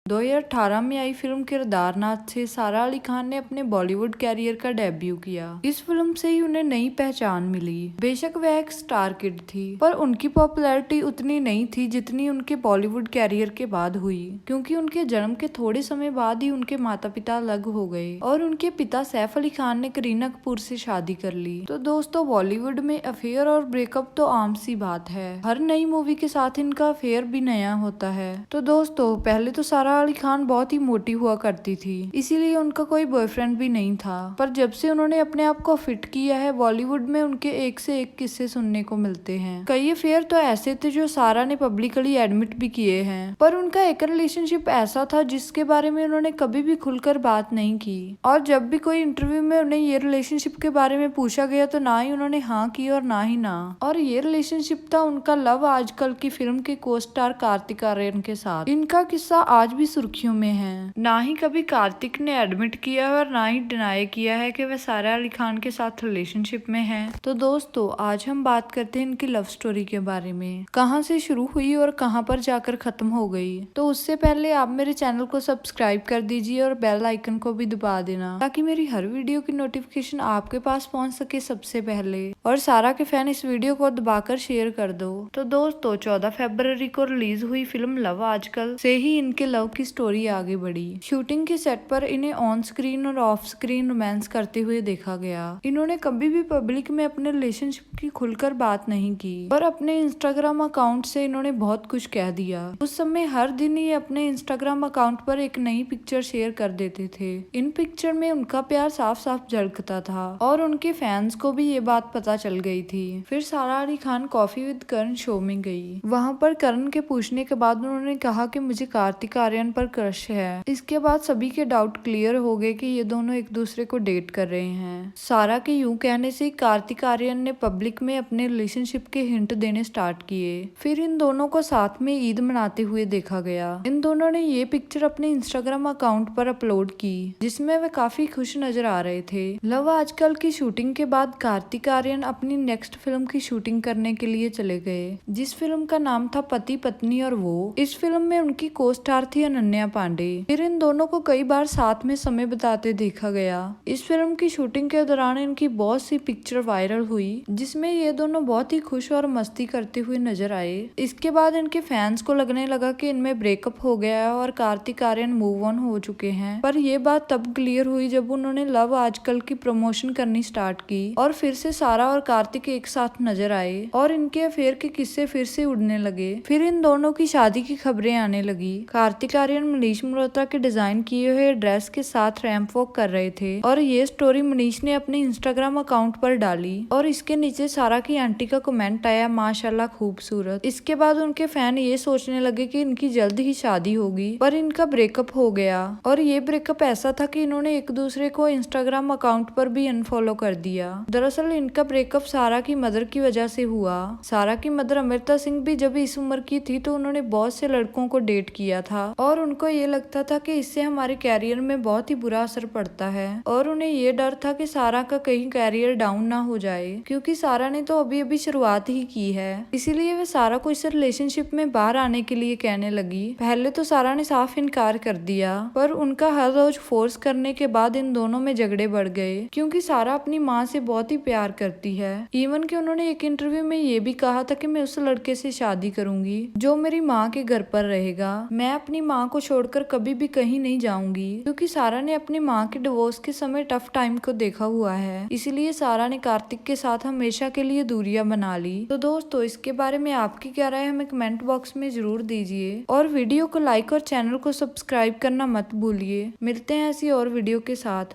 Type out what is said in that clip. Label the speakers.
Speaker 1: 2018 में आई फिल्म किरदारनाथ से सारा अली खान ने अपने बॉलीवुड कैरियर का डेब्यू किया। इस फिल्म से ही उन्हें नई पहचान मिली। बेशक वह एक स्टार किड थी, पर उनकी पॉपुलैरिटी उतनी नहीं थी जितनी उनके बॉलीवुड कैरियर के बाद हुई, क्योंकि उनके जन्म के थोड़े समय बाद ही उनके माता पिता अलग हो गए और उनके पिता सैफ अली खान ने करीना कपूर से शादी कर ली। तो दोस्तों, बॉलीवुड में अफेयर और ब्रेकअप तो आम सी बात है। हर नई मूवी के साथ इनका अफेयर भी नया होता है। तो दोस्तों, पहले तो सारा अली खान बहुत ही मोटी हुआ करती थी, इसीलिए उनका कोई बॉयफ्रेंड भी नहीं था। पर जब से उन्होंने अपने आप को फिट किया है, बॉलीवुड में उनके एक से एक किस्से सुनने को मिलते हैं। कई अफेयर तो ऐसे थे जो सारा ने पब्लिकली एडमिट भी किए हैं, पर उनका एक रिलेशनशिप ऐसा था जिसके बारे में उन्होंने कभी भी खुलकर बात नहीं की। और जब भी कोई इंटरव्यू में उन्हें ये रिलेशनशिप के बारे में पूछा गया तो ना ही उन्होंने हाँ की और ना ही ना। और ये रिलेशनशिप था उनका लव आजकल की फिल्म के को स्टार कार्तिक आर्यन के साथ। इनका किस्सा आज भी सुर्खियों में है। ना ही कभी कार्तिक ने एडमिट किया है और ना ही डिनाई किया है कि वह सारा अली खान के साथ रिलेशनशिप में है। तो दोस्तों, आज हम बात करते हैं इनकी लव स्टोरी के बारे में, कहां से शुरू हुई और कहां पर जाकर खत्म हो गई। तो उससे पहले आप मेरे चैनल को सब्सक्राइब कर दीजिए और बेल आइकन को भी दबा देना, ताकि मेरी हर वीडियो की नोटिफिकेशन आपके पास पहुंच सके सबसे पहले। और सारा के फैन इस वीडियो को दबाकर शेयर कर दो। तो दोस्तों, 14 फरवरी को रिलीज हुई फिल्म लव आजकल से ही इनके लव की स्टोरी आगे बढ़ी। शूटिंग के सेट पर इन्हें ऑन स्क्रीन और ऑफ स्क्रीन रोमांस करते हुए देखा गया। इन्होंने कभी भी पब्लिक में अपने रिलेशनशिप की खुलकर बात नहीं की, पर अपने इंस्टाग्राम अकाउंट से इन्होंने बहुत कुछ कह दिया। उस समय हर दिन ये अपने इंस्टाग्राम अकाउंट पर एक नई पिक्चर शेयर कर देते थे। इन पिक्चर में उनका प्यार साफ साफ झलकता था और उनके फैंस को भी ये बात पता चल गई थी। फिर सारा Ali Khan coffee with Karan show में गई। वहाँ पर करण के पूछने के बाद उन्होंने कहा कि मुझे कार्तिक आर्यन पर क्रश है। इसके बाद सभी के डाउट क्लियर हो गए कि ये दोनों एक दूसरे को डेट कर रहे हैं। सारा के यूं कहने से कार्तिक आर्यन ने पब्लिक में अपने रिलेशनशिप के हिंट देने स्टार्ट किए। फिर इन दोनों को साथ में ईद मनाते हुए देखा गया। इन दोनों ने ये पिक्चर अपने इंस्टाग्राम अकाउंट पर अपलोड की, जिसमें वे काफी खुश नजर आ रहे थे। लव आजकल की शूटिंग के बाद कार्तिक आर्यन अपनी नेक्स्ट फिल्म की शूटिंग करने के लिए चले गए, जिस फिल्म का नाम था पति पत्नी और वो। इस फिल्म में उनकी को स्टार थी अनन्या पांडे। फिर इन दोनों को कई बार साथ में समय बिताते देखा गया। इस फिल्म की शूटिंग के दौरान इनकी बहुत सी पिक्चर वायरल हुई, जिसमें ये दोनों बहुत ही खुश और मस्ती करते हुए नजर आए। इसके बाद इनके फैंस को लगने लगा कि इनमें ब्रेकअप हो गया है और कार्तिक आर्यन मूव ऑन हो चुके हैं। पर ये बात तब क्लियर हुई जब उन्होंने लव आजकल की प्रमोशन करनी स्टार्ट की और फिर से सारा और कार्तिक एक साथ नजर आए और इनके अफेयर के किस्से फिर से उड़ने लगे। फिर इन दोनों की शादी की खबरें आने लगी। कार्तिक आर्यन मनीष मल्होत्रा के डिजाइन किए हुए ड्रेस के साथ रैंप वॉक कर रहे थे और ये स्टोरी मनीष ने अपने इंस्टाग्राम अकाउंट पर डाली और इसके नीचे सारा की आंटी का कमेंट आया, माशाल्लाह खूबसूरत। इसके बाद उनके फैन ये सोचने लगे कि इनकी जल्द ही शादी होगी, पर इनका ब्रेकअप हो गया। और ये ब्रेकअप ऐसा था कि इन्होंने एक दूसरे को इंस्टाग्राम अकाउंट पर भी अनफॉलो कर दिया। दरअसल इनका ब्रेकअप सारा की मदर की वजह से हुआ। सारा की मदर अमृता सिंह भी जब इस उम्र की थी तो उन्होंने बहुत से लड़कों को डेट किया था और उनको ये लगता था कि इससे हमारे कैरियर में बहुत ही बुरा असर पड़ता है और उन्हें ये डर था कि सारा का कहीं कैरियर डाउन ना हो जाए, क्योंकि सारा ने तो अभी अभी शुरुआत ही की है। इसीलिए वे सारा को इस रिलेशनशिप में बाहर आने के लिए कहने लगी। पहले तो सारा ने साफ इनकार कर दिया, पर उनका हर रोज फोर्स करने के बाद इन दोनों में झगड़े बढ़ गए, क्योंकि सारा अपनी माँ से बहुत ही प्यार करती है। इवन कि उन्होंने एक इंटरव्यू में ये भी कहा था कि मैं उस लड़के से शादी करूंगी जो मेरी माँ के घर पर रहेगा। मैं अपनी माँ को छोड़कर कभी भी कहीं नहीं जाऊंगी, क्योंकि सारा ने अपनी माँ के डिवोर्स के समय टफ टाइम को देखा हुआ है। इसलिए सारा ने कार्तिक के साथ हमेशा के लिए दूरियां बना ली। तो दोस्तों, इसके बारे में आपकी क्या राय है हमें कमेंट बॉक्स में जरूर दीजिए और वीडियो को लाइक और चैनल को सब्सक्राइब करना मत भूलिए। मिलते हैं ऐसी और वीडियो के साथ।